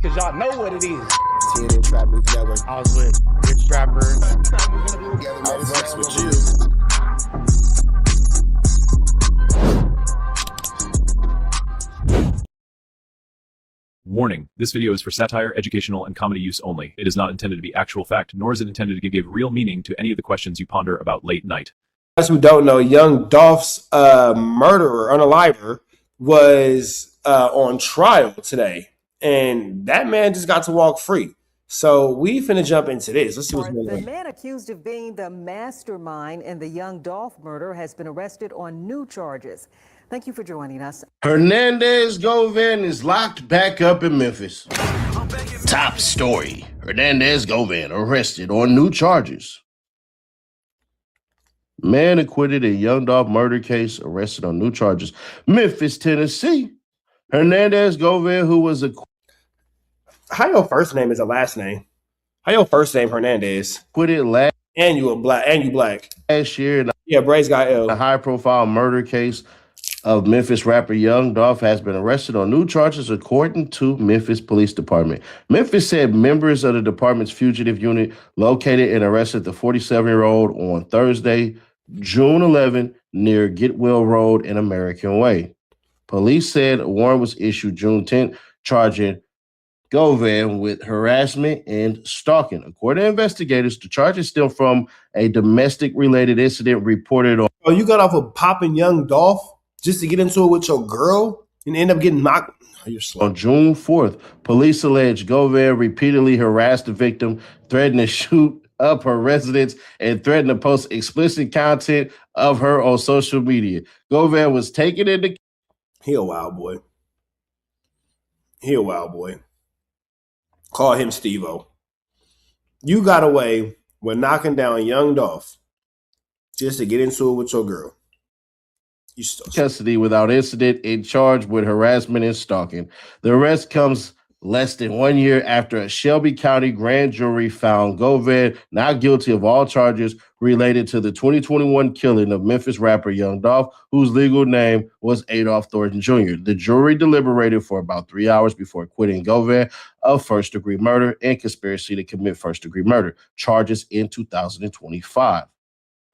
Cause y'all know what it is. TNN Trap Music Network. I was with Rich Rapper. I fucks with you. Warning, this video is for satire, educational, and comedy use only. It is not intended to be actual fact, nor is it intended to give real meaning to any of the questions you ponder about late night. As who don't know, Young Dolph's murderer, unaliver, was on trial today. And that man just got to walk free. So we finna jump into this. Let's see what's going on. The man accused of being the mastermind in the Young Dolph murder has been arrested on new charges. Thank you for joining us. Hernandez Govan is locked back up in Memphis. Top story. Hernandez Govan arrested on new charges. Man acquitted in Young Dolph murder case, arrested on new charges. Memphis, Tennessee. Hernandez Govan, who was How your first name is a last name? How your first name Hernandez? acquitted last And you black. year in Yeah, Bray's got L. a high-profile murder case of Memphis rapper Young Dolph has been arrested on new charges, according to Memphis Police Department. Memphis said members of the department's fugitive unit located and arrested the 47-year-old on Thursday, June 11, near Getwell Road and American Way. Police said a warrant was issued June 10th, charging Govan with harassment and stalking. According to investigators, the charges stem from a domestic-related incident reported on. Oh, you got off of popping Young Dolph just to get into it with your girl and end up getting knocked? Oh, you're slow. On June 4th, police alleged Govan repeatedly harassed the victim, threatened to shoot up her residence, and threatened to post explicit content of her on social media. Govan was taken into. He a wild boy. Call him Steve-O. You got away with knocking down Young Dolph just to get into it with your girl. You still Custody without incident and charged with harassment and stalking. The arrest comes less than 1 year after a Shelby County grand jury found Govan not guilty of all charges related to the 2021 killing of Memphis rapper Young Dolph, whose legal name was Adolph Thornton Jr. The jury deliberated for about 3 hours before acquitting Govan of first-degree murder and conspiracy to commit first-degree murder, charges in 2025.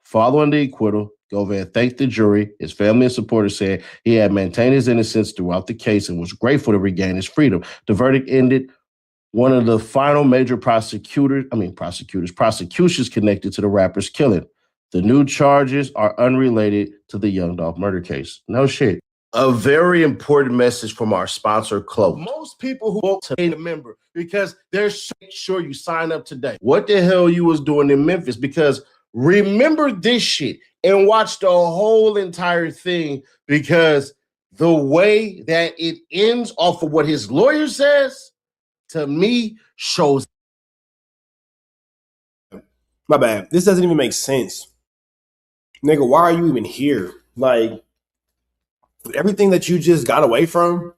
Following the acquittal, Govan thanked the jury. His family and supporters said he had maintained his innocence throughout the case and was grateful to regain his freedom. The verdict ended one of the final major prosecutions connected to the rapper's killing. The new charges are unrelated to the Young Dolph murder case. No shit. A very important message from our sponsor, Cloak. Most people who want to be a member because they're sure you sign up today. What the hell you was doing in Memphis? Because remember this shit and watch the whole entire thing, because the way that it ends off of what his lawyer says, to me, shows. My bad. This doesn't even make sense. Nigga, why are you even here? Like, with everything that you just got away from,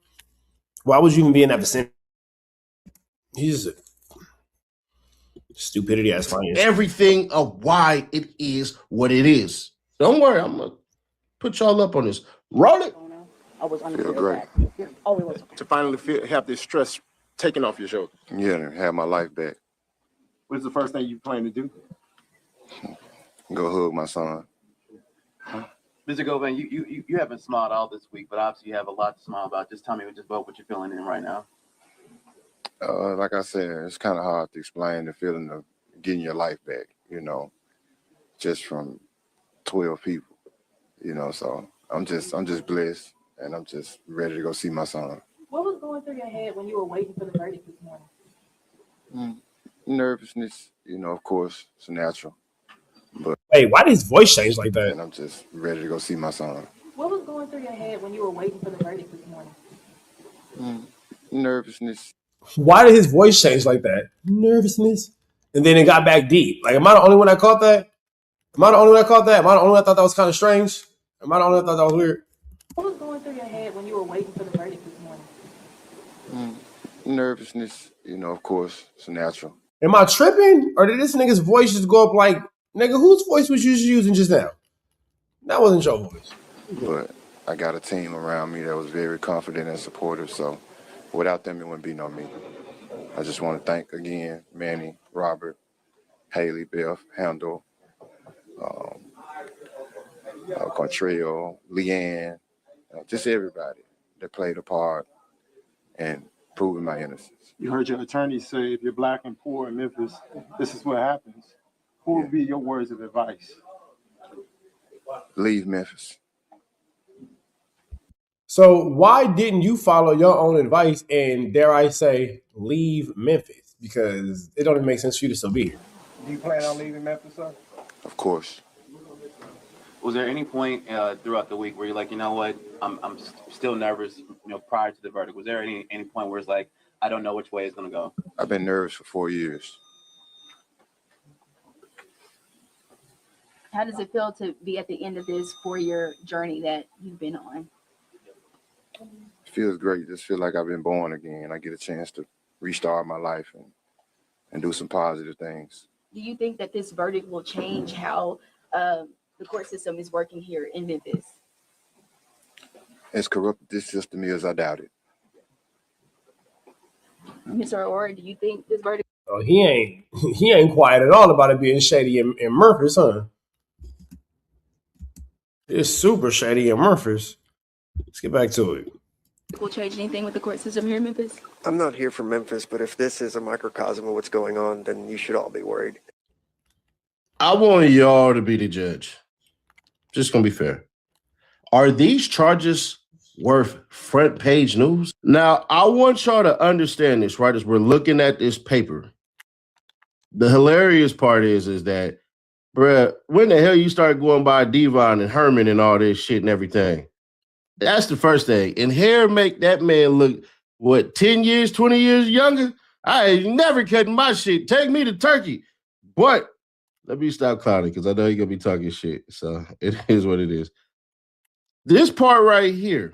why would you even be in that vicinity? He's a stupidity ass finance. Everything of why it is what it is. Don't worry, I'm going to put y'all up on this. Roll it. I was Feel great. Oh, it was. To finally have this stress taken off your shoulders. Yeah, and have my life back. What's the first thing you plan to do? Go hug my son. Mr. Govan, you haven't smiled all this week, but obviously you have a lot to smile about. Just tell me just about what you're feeling in right now. Like I said, it's kind of hard to explain the feeling of getting your life back, just from 12 people, so I'm just blessed, and I'm just ready to go see my son. What was going through your head when you were waiting for the verdict this morning? Nervousness, of course, it's natural. But Wait, why did his voice change like that? and I'm just ready to go see my son. What was going through your head when you were waiting for the verdict this morning? Nervousness. Why did his voice change like that? Nervousness. And then it got back deep. Like, am I the only one that caught that? Am I the only one that caught that? Am I the only one that thought that was kind of strange? Am I the only one that thought that was weird? What was going through your head when you were waiting for the verdict this morning? Nervousness, of course, it's natural. Am I tripping? Or did this nigga's voice just go up like, nigga, whose voice was you using just now? That wasn't your voice. But I got a team around me that was very confident and supportive, so without them, it wouldn't be no me. I just want to thank again Manny, Robert, Haley, Beth, Handel, Contrell, Leanne, just everybody that played a part in proving my innocence. You heard your attorney say if you're black and poor in Memphis, this is what happens. What would be your words of advice? Leave Memphis. So why didn't you follow your own advice and, dare I say, leave Memphis? Because it don't even make sense for you to still be here. Do you plan on leaving Memphis, sir? Of course. Was there any point throughout the week where you're like, you know what, I'm still nervous, prior to the verdict? Was there any point where it's like, I don't know which way it's going to go? I've been nervous for 4 years. How does it feel to be at the end of this 4-year journey that you've been on? It feels great. Just feel like I've been born again. I get a chance to restart my life and do some positive things. Do you think that this verdict will change how the court system is working here in Memphis? As corrupt this system is, I doubt it. Mr. Orr, do you think this verdict? Oh, he ain't quiet at all about it being shady in Memphis, huh? It's super shady in Memphis. Let's get back to it. Will change anything with the court system here in Memphis? I'm not here from Memphis, but if this is a microcosm of what's going on, then you should all be worried. I want y'all to be the judge. Just gonna be fair. Are these charges worth front page news? Now, I want y'all to understand this, right? As we're looking at this paper, the hilarious part is that, bruh, when the hell you start going by Devon and Herman and all this shit and everything? That's the first thing. And hair make that man look, what, 10 years, 20 years younger? I ain't never cutting my shit. Take me to Turkey. But let me stop clowning because I know you're going to be talking shit. So it is what it is. This part right here,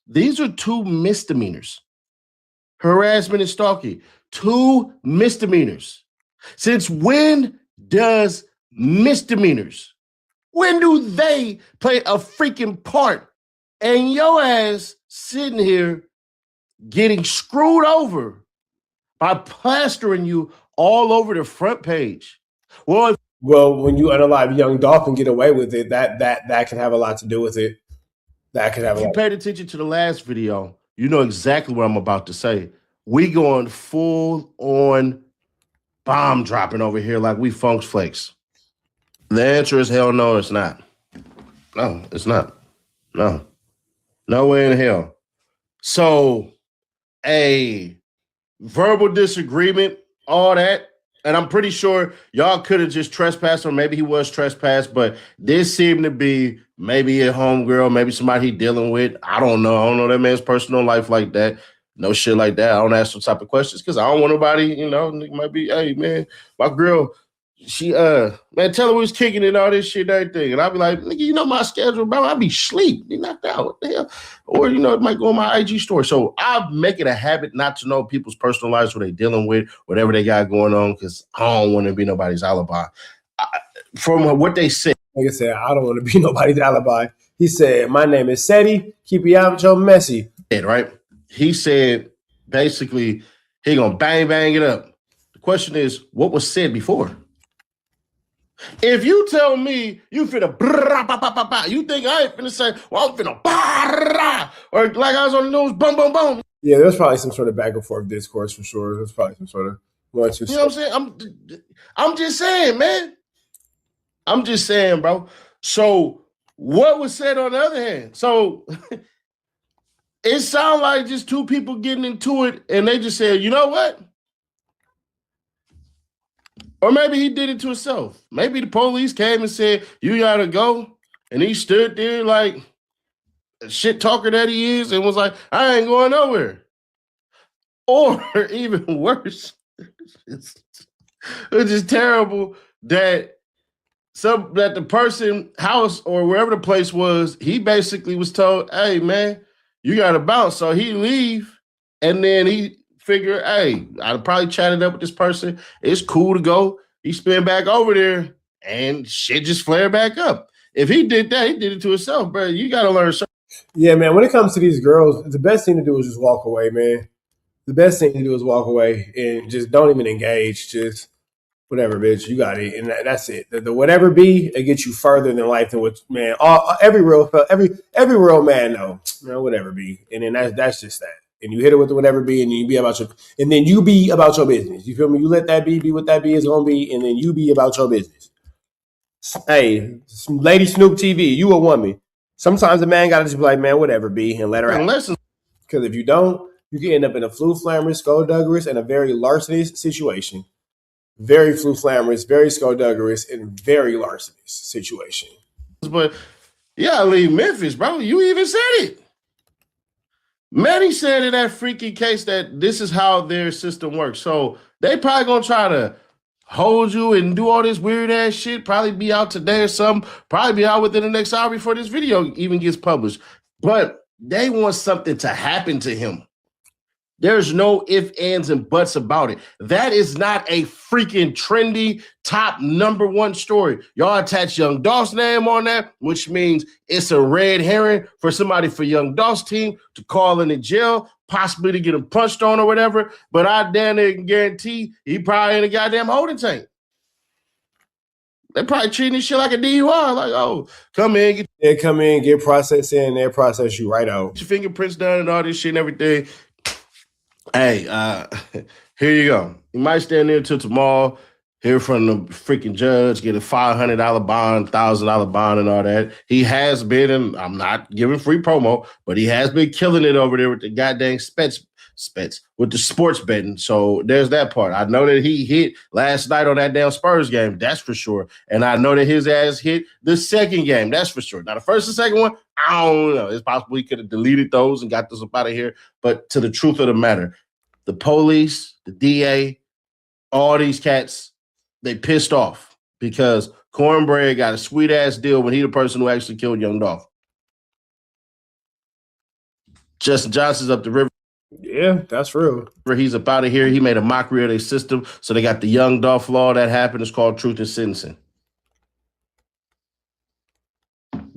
these are 2 misdemeanors. Harassment and stalking, 2 misdemeanors. Since when does misdemeanors, when do they play a freaking part? And your ass sitting here getting screwed over by plastering you all over the front page. Well, when you unalive Young Dolph and get away with it, that can have a lot to do with it. That could have. If you paid attention to the last video, you know exactly what I'm about to say. We going full on bomb dropping over here like we Funk's Flakes. The answer is hell no, it's not. No, it's not. No. No way in hell. So a verbal disagreement, all that, and I'm pretty sure y'all could have just trespassed, or maybe he was trespassed, but this seemed to be maybe a homegirl, maybe somebody he dealing with. I don't know. I don't know that man's personal life like that. No shit like that. I don't ask those type of questions because I don't want nobody, might be, hey, man, my girl, she, man, tell her we was kicking and all this shit and everything. And I'll be like, nigga, you know my schedule, bro. I'll be sleep. You knocked out. What the hell? Or, it might go on my IG story. So I make it a habit not to know people's personal lives, what they dealing with, whatever they got going on, because I don't want to be nobody's alibi. From what they said. Like I said, I don't want to be nobody's alibi. He said, my name is Seti. Keep you out your messy. Right? He said, basically, he going to bang it up. The question is, what was said before? If you tell me you finna you think I ain't finna say, well, I'm finna or like I was on the news, boom, boom, boom. Yeah, there's probably some sort of back and forth discourse for sure. There's probably some sort of one, two. You know what I'm saying? I'm just saying, man. I'm just saying, bro. So what was said on the other hand? So it sounded like just 2 people getting into it, and they just said, you know what? Or maybe he did it to himself. Maybe the police came and said, you gotta go. And he stood there like a shit talker that he is and was like, I ain't going nowhere. Or even worse, it's just terrible that the person house or wherever the place was, he basically was told, hey, man, you gotta bounce. So he leave, and then he figure, hey, I'd probably chatted up with this person. It's cool to go. He spin back over there and shit just flare back up. If he did that, he did it to himself, bro. You got to learn something. Yeah, man, when it comes to these girls, the best thing to do is just walk away, man. the best thing to do is walk away and just don't even engage. Just whatever, bitch, you got it, and that's it. The whatever be, it gets you further than life than what man. Every real man know, whatever be, and then that's just that. And you hit it with the whatever be, and then you be about your business. You feel me? You let that be what that be is gonna be, and then you be about your business. Hey, Lady Snoop TV, you a woman. Sometimes a man gotta just be like, man, whatever be, and let her out. Listen, Because if you don't, you can end up in a flu-flammerous, skullduggerous, and a very larcenous situation. Very flu-flammerous, very skullduggerous, and very larcenous situation. but yeah, leave Memphis, bro. You even said it. Manny said in that freaking case that this is how their system works. So they probably gonna try to hold you and do all this weird ass shit. Probably be out today or something. Probably be out within the next hour before this video even gets published. But they want something to happen to him. There's no ifs, ands, and buts about it. That is not a freaking trendy top #1 story. Y'all attach Young Dolph's name on that, which means it's a red herring for somebody for Young Dolph's team to call in the jail, possibly to get him punched on or whatever. But I damn near can guarantee he probably in a goddamn holding tank. They probably treating this shit like a DUI. Like, oh, come in, get processed in, they'll process you right out. Get your fingerprints done and all this shit and everything. Hey, here you go. You might stand there until tomorrow, hear from the freaking judge, get a $500 bond, $1,000 bond and all that. He has been, and I'm not giving free promo, but he has been killing it over there with the goddamn spets with the sports betting. So there's that part. I know that he hit last night on that damn Spurs game. That's for sure. And I know that his ass hit the second game. That's for sure. Now, the first and second one, I don't know. It's possible he could have deleted those and got this up out of here. But to the truth of the matter, the police, the DA, all these cats, they pissed off because Cornbread got a sweet-ass deal when he the person who actually killed Young Dolph. Justin Johnson's up the river. Yeah, that's real. He's up out of here. He made a mockery of their system. So they got the Young Dolph law that happened. It's called truth and sentencing.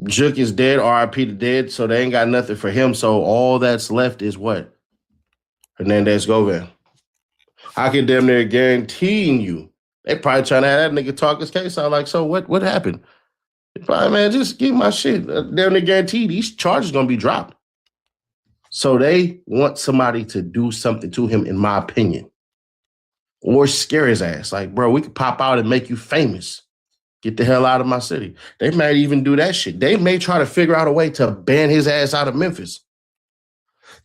Jook is dead, RIP to dead, so they ain't got nothing for him. So all that's left is what? Hernandez Govan. I can damn near guaranteeing you, they probably trying to have that nigga talk his case out like, so what happened? They probably, man, just give my shit. Damn near guarantee these charges gonna be dropped. So they want somebody to do something to him, in my opinion. Or scare his ass. Like, bro, we could pop out and make you famous. Get the hell out of my city. They might even do that shit. They may try to figure out a way to ban his ass out of Memphis.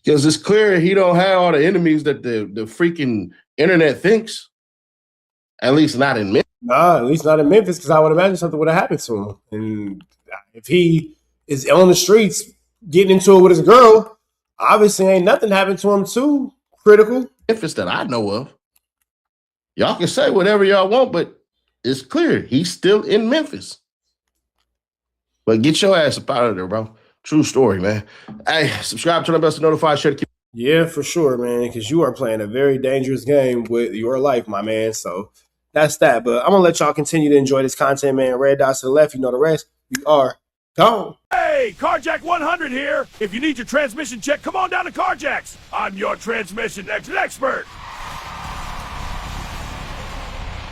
Because it's clear he don't have all the enemies that the freaking internet thinks. At least not in Memphis. Nah, at least not in Memphis, because I would imagine something would have happened to him. And if he is on the streets getting into it with his girl, obviously ain't nothing happened to him too critical. Memphis that I know of. Y'all can say whatever y'all want, but it's clear he's still in Memphis. But get your ass up out of there, bro. True story, man. Hey, subscribe to the best to notify. Share the Yeah, for sure, man, because you are playing a very dangerous game with your life, my man. So that's that. But I'm going to let y'all continue to enjoy this content, man. Red dots to the left, you know the rest. We are gone. Hey, Carjack 100 here. If you need your transmission checked, come on down to Carjack's. I'm your transmission expert.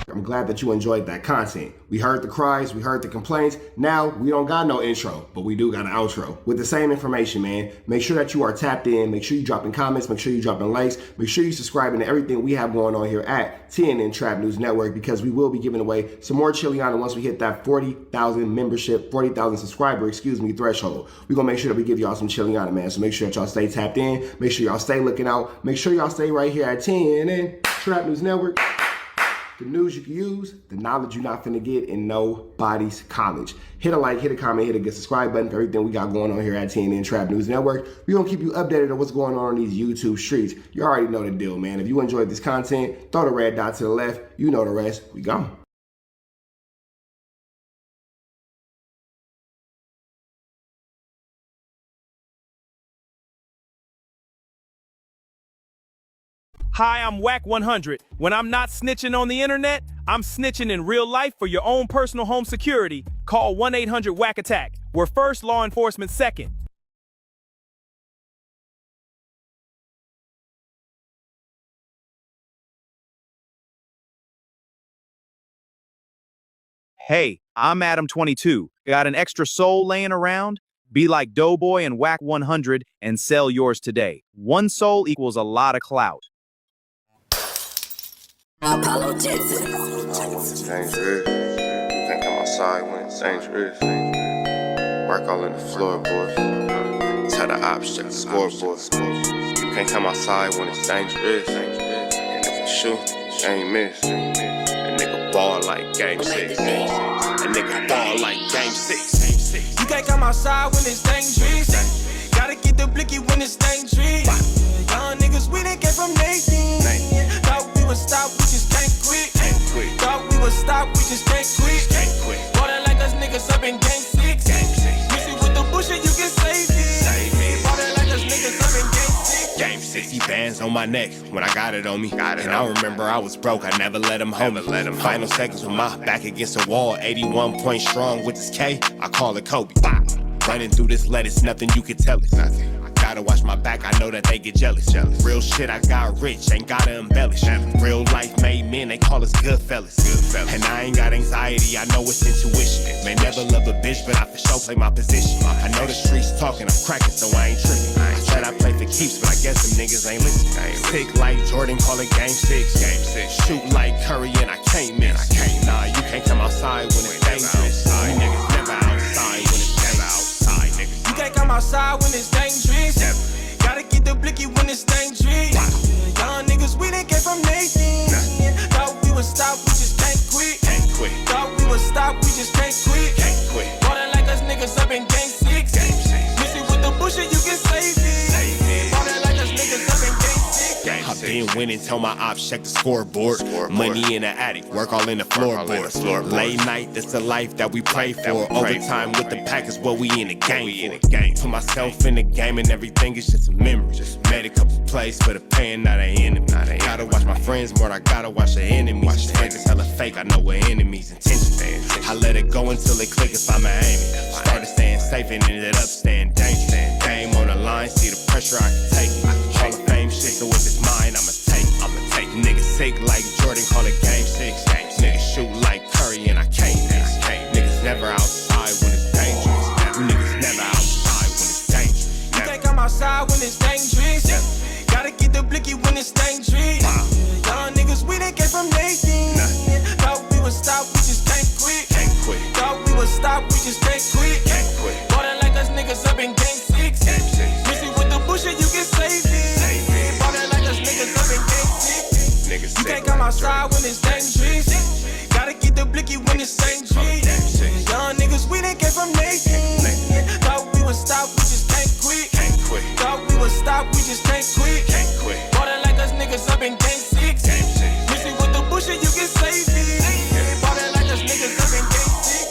I'm glad that you enjoyed that content. We heard the cries, we heard the complaints. Now we don't got no intro, but we do got an outro with the same information, man. Make sure that you are tapped in. Make sure you dropping comments. Make sure you dropping likes. Make sure you subscribing to everything we have going on here at TNN Trap News Network, because we will be giving away some more Chiliana once we hit that 40,000 membership, 40,000 subscriber, threshold. We're going to make sure that we give y'all some Chiliana, man. So make sure that y'all stay tapped in. Make sure y'all stay looking out. Make sure y'all stay right here at TNN Trap News Network. The news you can use, the knowledge you're not finna get in nobody's college. Hit a like, hit a comment, hit a good subscribe button for everything we got going on here at TNN Trap News Network. We're gonna keep you updated on what's going on these YouTube streets. You already know the deal, man. If you enjoyed this content, throw the red dot to the left. You know the rest. We gone. Hi, I'm Whack 100. When I'm not snitching on the internet, I'm snitching in real life for your own personal home security. Call 1-800-WACK-ATTACK. We're first, law enforcement second. Hey, I'm Adam22. Got an extra soul laying around? Be like Doughboy and Whack 100 and sell yours today. One soul equals a lot of clout. Dangerous. You can't come outside when it's dangerous. Work all in the floorboard. Tell the ops check the scoreboard. You can't come outside when it's dangerous. And if you shoot, you ain't miss. A nigga ball like game 6. A nigga ball like game 6. You can't come outside when it's dangerous. Gotta get the blicky when it's dangerous. Young niggas, we done came from Nathan. Thought we would stop, we just can't quit. Thought we would stop, we just can't quit. Ballin' like us niggas up in game 6. Missy with the bullshit, you can save it. Ballin' like us niggas up in game 6. Game 60 bands on my neck when I got it on me. And I remember I was broke, I never let them hold me. Final seconds with my back against the wall, 81 point strong with this K, I call it Kobe. Running through this lettuce, nothing you can tell it. Gotta watch my back, I know that they get jealous. Real shit, I got rich, ain't gotta embellish. Real life made men, they call us good fellas. And I ain't got anxiety, I know it's intuition. May never love a bitch, but I for sure play my position. I know the streets talking, I'm cracking, so I ain't tripping. I said I play for keeps, but I guess them niggas ain't listening. Sick like Jordan, call it game 6. Shoot like Curry and I can't miss. Nah, you can't come outside when it's dangerous. You niggas never outside when it's outside, nigga. You can't come outside when it's dangerous. Gotta get the blicky when it's dangerous. Young niggas, we done came from Nathan. Thought we would stop, we just can't quit. Thought we would stop, we just can't quit. Ballin' like us niggas up in game 6. Missy with the bullshit, you can save it. Ballin' like us niggas up in game 6. I've been winning, tell my ops check the scoreboard. Money in the attic, work all in the floorboard. Late night, that's the life that we pray for. Overtime with the pack is what we in the game for. Put myself in the game and everything is just a memory. Just made a couple plays for the pain, not an enemy. Gotta watch my friends more, I gotta watch the enemies. These niggas hella fake, I know we're enemies' intentions. I let it go until it click if I'm aiming. Started staying safe and ended up staying dangerous. Game on the line, see the pressure I can take it. Hall of Fame shit, so if it's mine, I'ma take. Niggas sick like Jordan, call it game 6. Niggas shoot like Curry and I can't miss. Niggas never outside when it's dangerous. You niggas never outside when it's dangerous. You can't come outside when it's dangerous. Gotta get the blicky when it's dangerous. Young niggas, we done came from Nathan. Thought we would stop, we just can't quit. Thought we would stop, we just can't quit. Ballin' like us niggas up in game 6. Missy with the bullshit, you can save it. Ballin' like us niggas up in game 6. You can't come outside when it's dangerous. Gotta get the blicky when it's dangerous. Young niggas, we done came from Nathan. Thought we would stop, we just can't quit. Thought we would stop, we just can't quit. Ballin' like us niggas up in game 6. Missy with the bullshit, you can save it. Ballin' like us niggas up in game 6.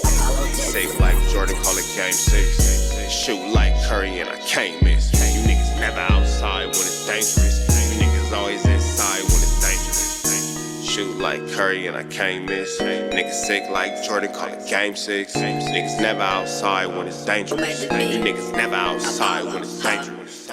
Safe like Jordan, call it game 6. Shoot like Curry and I can't miss. You niggas never outside when it's dangerous. You niggas always inside when it's dangerous. Shoot like Curry and I can't miss. Niggas sick like Jordan, call it game 6. Niggas never outside when it's dangerous. You niggas never outside when it's dangerous.